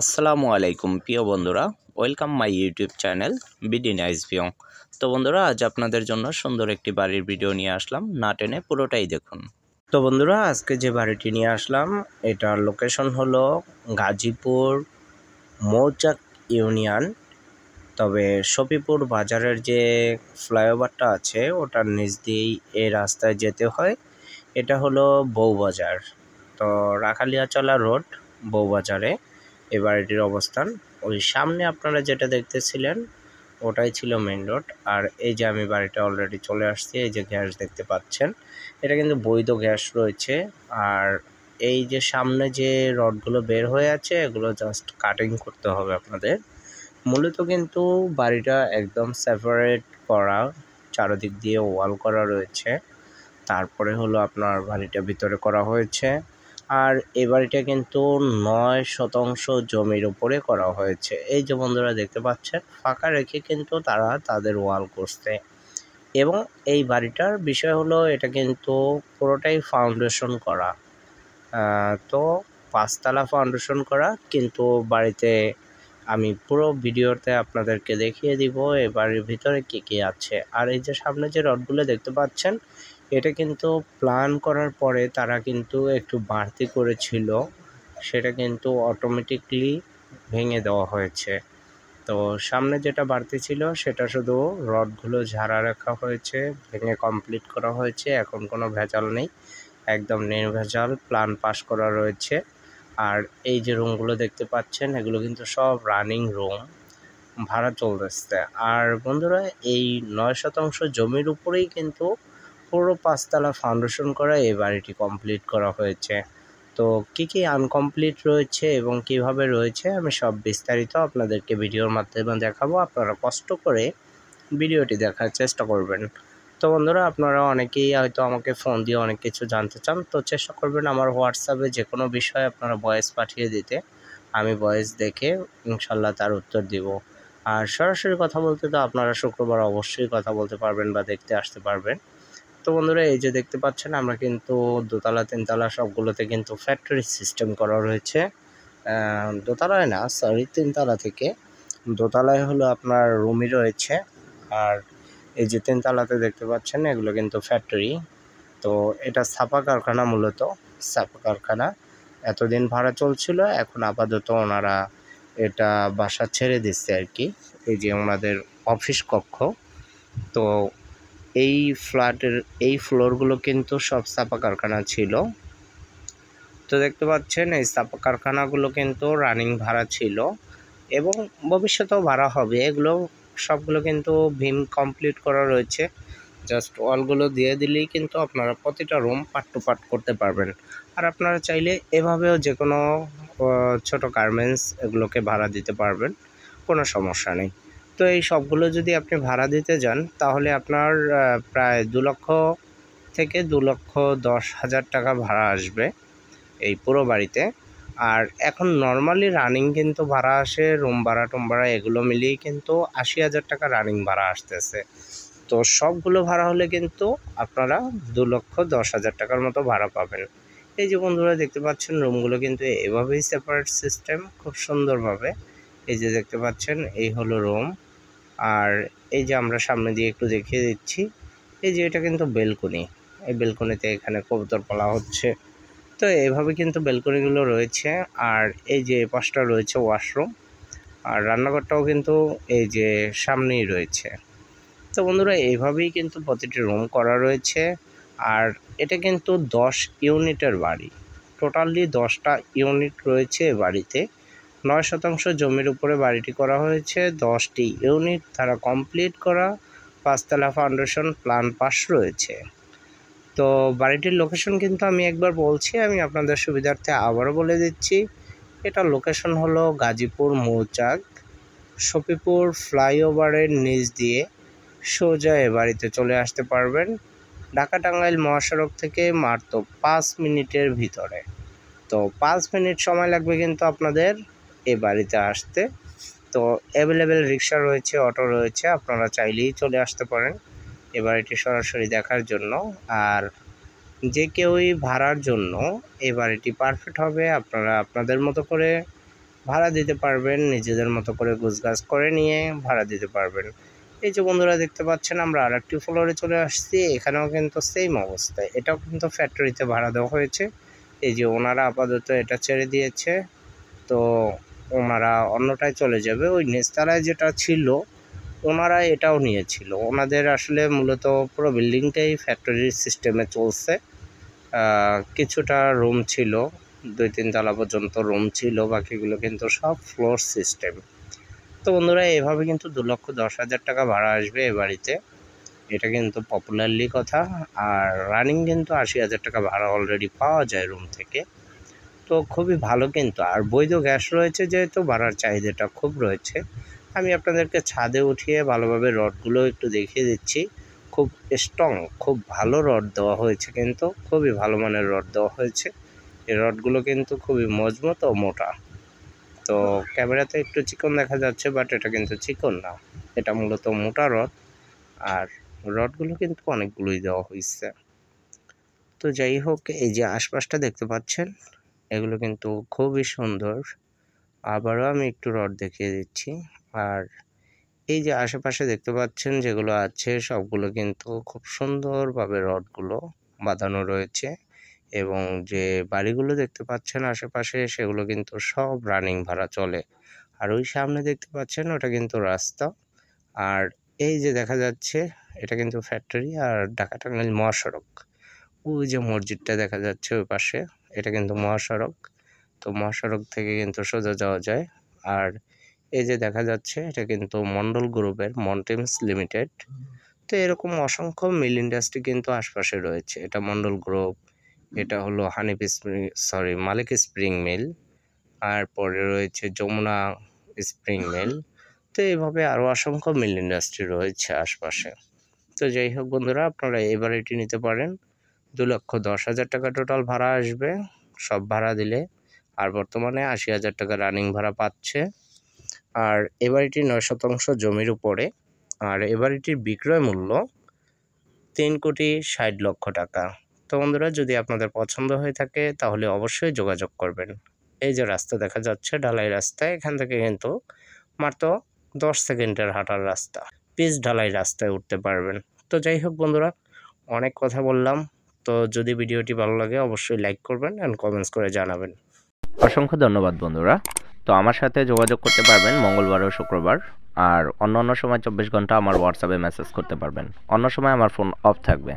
আসসালামু আলাইকুম প্রিয় বন্ধুরা, welcome my YouTube channel BD nice view. তো বন্ধুরা, আজ আপনাদের জন্য সুন্দর একটি বাড়ির ভিডিও নিয়ে আসলাম, না টেনে পুরোটাই দেখুন। তো বন্ধুরা, আজকে যে বাড়িটি নিয়ে আসলাম এটার লোকেশন হলো গাজীপুর মৌচাক ইউনিয়ন। তবে সফিপুর বাজারের যে ফ্লাইওভারটা আছে ওটার নিচ দিয়েই এই রাস্তায় যেতে হয়। এটা হলো বউবাজার। তো রাখালিয়াচলা রোড, বউবাজারে এই বাড়িটির অবস্থান। ওই সামনে আপনারা যেটা দেখতেছিলেন ওটাই ছিল মেইন রোড। আর এই যে আমি বাড়িটা অলরেডি চলে আসছি, এই যে গ্যাস দেখতে পাচ্ছেন, এটা কিন্তু বৈধ গ্যাস রয়েছে। আর এই যে সামনে যে রডগুলো বের হয়ে আছে এগুলো জাস্ট কাটিং করতে হবে আপনাদের। মূলত কিন্তু বাড়িটা একদম সেপারেট করা, চারদিক দিয়ে ওয়াল করা রয়েছে। তারপরে হলো আপনার বাড়িটা ভিতরে করা হয়েছে। আর এই বাড়িটা কিন্তু 9 শতাংশ জমির উপরে করা হয়েছে। এই যে বন্ধুরা দেখতে পাচ্ছেন, ফাঁকা রেখে কিন্তু তারা তাদের ওয়াল করছে। এবং এই বাড়িটার বিষয় হলো এটা কিন্তু পুরোটাই ফাউন্ডেশন করা। তো 5 তলা ফাউন্ডেশন করা, কিন্তু বাড়িতে আমি পুরো ভিডিওতে আপনাদেরকে দেখিয়ে দিব এই বাড়ির ভিতরে কী কী আছে। আর এই যে সামনে যে রডগুলো দেখতে পাচ্ছেন, এটা কিন্তু প্ল্যান করার পরে তারা কিন্তু একটু বাড়তি করেছিল, সেটা কিন্তু অটোমেটিকলি ভেঙে দেওয়া হয়েছে। তো সামনে যেটা বাড়তি ছিল সেটা শুধু রডগুলো ঝাড়া রাখা হয়েছে, ভেঙে কমপ্লিট করা হয়েছে। এখন কোনো ভেজাল নেই, একদম নির্ভেজাল প্ল্যান পাস করা রয়েছে। আর এই যে রুমগুলো দেখতে পাচ্ছেন এগুলো কিন্তু সব রানিং রুম, ভাড়া চলতেছে। আর বন্ধুরা, এই 9 শতাংশ জমির উপরেই কিন্তু পুরো 5 তলা ফাউন্ডেশন করা এই বাড়িটি কমপ্লিট করা হয়েছে। তো কি কি আনকমপ্লিট রয়েছে এবং কিভাবে রয়েছে আমি সব বিস্তারিত আপনাদেরকে ভিডিওর মাধ্যমে দেখাবো। আপনারা কষ্ট করে ভিডিওটি দেখার চেষ্টা করবেন। তো বন্ধুরা, আপনারা অনেকেই হয়তো আমাকে ফোন দিয়ে অনেক কিছু জানতে চান, তো চেষ্টা করবেন আমার হোয়াটসঅ্যাপে যে কোনো বিষয়ে আপনারা ভয়েস পাঠিয়ে দিতে। আমি ভয়েস দেখে ইনশাল্লাহ তার উত্তর দিব। আর সরাসরি কথা বলতে তো আপনারা শুক্রবার অবশ্যই কথা বলতে পারবেন বা দেখতে আসতে পারবেন। তো বন্ধুরা, এই যে দেখতে পাচ্ছেন আমরা কিন্তু দোতলা 3তলা সবগুলোতে কিন্তু ফ্যাক্টরি সিস্টেম করা রয়েছে। দোতলায় না, সরি, 3তলা থেকে দোতলায় হলো আপনার রুমই রয়েছে। আর এই যে 3তলাতে দেখতে পাচ্ছেন এগুলো কিন্তু ফ্যাক্টরি। তো এটা ছাপা কারখানা, মূলত ছাপা কারখানা। এতদিন ভাড়া চলছিল, এখন আপাতত ওনারা এটা বাসা ছেড়ে দিচ্ছে আর কি। এই যে ওনাদের অফিস কক্ষ। তো এই ফ্ল্যাটের এই ফ্লোরগুলো কিন্তু সব ছাপা কারখানা ছিল। তো দেখতে পাচ্ছেন এই ছাপা কারখানাগুলো কিন্তু রানিং ভাড়া ছিল এবং ভবিষ্যতেও ভাড়া হবে। এগুলো সবগুলো কিন্তু ভিম কমপ্লিট করা রয়েছে। জাস্ট ওয়ালগুলো দিয়ে দিলেই কিন্তু আপনারা প্রতিটা রুম পার্ট টু পার্ট করতে পারবেন। আর আপনারা চাইলে এভাবেও যে কোনো ছোটো গার্মেন্টস এগুলোকে ভাড়া দিতে পারবেন, কোনো সমস্যা নেই। তো এই সবগুলো যদি আপনি ভাড়া দিতে যান তাহলে আপনার প্রায় 2 লক্ষ থেকে 2,10,000 টাকা ভাড়া আসবে এই পুরো বাড়িতে। আর এখন নর্মালি রানিং কিন্তু ভাড়া আসে, রুম ভাড়া টুম ভাড়া এগুলো মিলিয়েই কিন্তু 80,000 টাকা রানিং ভাড়া আসতেছে। তো সবগুলো ভাড়া হলে কিন্তু আপনারা 2,10,000 টাকার মতো ভাড়া পাবেন। এই যে বন্ধুরা দেখতে পাচ্ছেন রুমগুলো কিন্তু এভাবেই সেপারেট সিস্টেম, খুব সুন্দরভাবে। এই যে দেখতে পাচ্ছেন এই হলো রুম। আর এই যে আমরা সামনে দিয়ে একটু দেখিয়ে দিচ্ছি, এই যে এটা কিন্তু বেলকনি। এই বেলকনিতে এখানে কবুতর পালা হচ্ছে। তো এভাবে কিন্তু বেলকনিগুলো রয়েছে। আর এই যে পাশটা রয়েছে ওয়াশরুম, আর রান্নাঘরটাও কিন্তু এই যে সামনেই রয়েছে। তো বন্ধুরা, এইভাবেই কিন্তু প্রতিটি রুম করা রয়েছে। আর এটা কিন্তু 10 ইউনিটের বাড়ি, টোটালি 10টা ইউনিট রয়েছে বাড়িতে। 9 শতাংশ জমির উপরে বাড়িটি করা হয়েছে, 10টি ইউনিট তারা কমপ্লিট করা, 5তলা ফাউন্ডেশন প্ল্যান পাস রয়েছে। তো বাড়িটির লোকেশন কিন্তু আমি একবার বলছি, আমি আপনাদের সুবিধার্থে আবারও বলে দিচ্ছি। এটার লোকেশন হলো গাজীপুর মৌচাক, সফিপুর ফ্লাইওভারের নিচ দিয়ে সোজা এ বাড়িতে চলে আসতে পারবেন। ঢাকা টাঙ্গাইল মহাসড়ক থেকে মাত্র 5 মিনিটের ভিতরে। তো 5 মিনিট সময় লাগবে কিন্তু আপনাদের এ বাড়িতে আসতে। তো অ্যাভেলেবেল রিক্সা রয়েছে, অটো রয়েছে, আপনারা চাইলেই চলে আসতে পারেন এ বাড়িটি সরাসরি দেখার জন্য। আর যে কেউই ভাড়ার জন্য এই বাড়িটি পারফেক্ট হবে। আপনারা আপনাদের মতো করে ভাড়া দিতে পারবেন, নিজেদের মতো করে গোছগাছ করে নিয়ে ভাড়া দিতে পারবেন। এই যে বন্ধুরা দেখতে পাচ্ছেন আমরা আরেকটি ফ্লোরে চলে আসছি, এখানেও কিন্তু সেম অবস্থায়, এটাও কিন্তু ফ্যাক্টরিতে ভাড়া দেওয়া হয়েছে। এই যে ওনারা আপাতত এটা ছেড়ে দিয়েছে, তো ওনারা অন্যটায় চলে যাবে। ওই নিচতলায় যেটা ছিল ওনারা এটাও নিয়েছিল, ওনাদের আসলে মূলত পুরো বিল্ডিংটাই ফ্যাক্টরির সিস্টেমে চলছে। কিছুটা রুম ছিল, 2-3 তলা পর্যন্ত রুম ছিল, বাকিগুলো কিন্তু সব ফ্লোর সিস্টেম। তো বন্ধুরা এভাবে কিন্তু 2,10,000 টাকা ভাড়া আসবে এ বাড়িতে, এটা কিন্তু পপুলারলি কথা। আর রানিং কিন্তু 80,000 টাকা ভাড়া অলরেডি পাওয়া যায় রুম থেকে, তো খুবই ভালো কিন্তু। আর বৈধ গ্যাস রয়েছে যেহেতু ভাড়ার চাহিদাটা খুব রয়েছে। আমি আপনাদেরকে ছাদে উঠিয়ে ভালোভাবে রডগুলো একটু দেখিয়ে দিচ্ছি। খুব স্ট্রং, খুব ভালো রড দেওয়া হয়েছে, কিন্তু খুবই ভালো মানের রড দেওয়া হয়েছে। এই রডগুলো কিন্তু খুবই মজবুত ও মোটা। তো ক্যামেরাতে একটু চিকন দেখা যাচ্ছে, বাট এটা কিন্তু চিকন না, এটা মূলত মোটা রড। আর রডগুলো কিন্তু অনেকগুলোই দেওয়া হয়েছে। তো যাই হোক, এই যে আশপাশটা দেখতে পাচ্ছেন এগুলো কিন্তু খুবই সুন্দর। আবারও আমি একটু রড দেখিয়ে দিচ্ছি। আর এই যে আশেপাশে দেখতে পাচ্ছেন যেগুলো আছে সবগুলো কিন্তু খুব সুন্দরভাবে রডগুলো বাঁধানো রয়েছে। এবং যে বাড়িগুলো দেখতে পাচ্ছেন আশেপাশে সেগুলো কিন্তু সব রানিং ভাড়া চলে। আর ওই সামনে দেখতে পাচ্ছেন ওটা কিন্তু রাস্তা। আর এই যে দেখা যাচ্ছে এটা কিন্তু ফ্যাক্টরি আর ঢাকা টাঙ্গাইল মহাসড়ক। ওই যে মসজিদটা দেখা যাচ্ছে ওই পাশে, এটা কিন্তু মহাসড়ক। তো মহাসড়ক থেকে কিন্তু সোজা যাওয়া যায়। আর এই যে দেখা যাচ্ছে এটা কিন্তু মন্ডল গ্রুপের মন্টেমস লিমিটেড। তো এরকম অসংখ্য মিল ইন্ডাস্ট্রি কিন্তু আশপাশে রয়েছে। এটা মন্ডল গ্রুপ, এটা হলো মালিক স্প্রিং মিল, আর পরে রয়েছে যমুনা স্প্রিং মিল। তো এইভাবে আরও অসংখ্য মিল ইন্ডাস্ট্রি রয়েছে আশপাশে। তো যাই হোক বন্ধুরা, আপনারা এবার এটি নিতে পারেন। 2,10,000 টাকা টোটাল ভাড়া আসবে সব ভাড়া দিলে। আর বর্তমানে 80,000 টাকা রানিং ভাড়া পাচ্ছে। আর এ বাড়িটি 9 শতাংশ জমির উপরে। আর এ বাড়িটির বিক্রয় মূল্য 3,60,00,000 টাকা। তো বন্ধুরা যদি আপনাদের পছন্দ হয়ে থাকে তাহলে অবশ্যই যোগাযোগ করবেন। এই যে রাস্তা দেখা যাচ্ছে ঢালাই রাস্তা, এখান থেকে কিন্তু মাত্র 10 সেকেন্ডের হাঁটার রাস্তা, পিচ ঢালাই রাস্তায় উঠতে পারবেন। তো যাই হোক বন্ধুরা, অনেক কথা বললাম। তো যদি ভিডিওটি ভালো লাগে অবশ্যই লাইক করবেন অ্যান্ড কমেন্টস করে জানাবেন। অসংখ্য ধন্যবাদ বন্ধুরা। তো আমার সাথে যোগাযোগ করতে পারবেন মঙ্গলবার ও শুক্রবার। আর অন্য সময় 24 ঘন্টা আমার হোয়াটসঅ্যাপে মেসেজ করতে পারবেন, অন্য সময় আমার ফোন অফ থাকবে।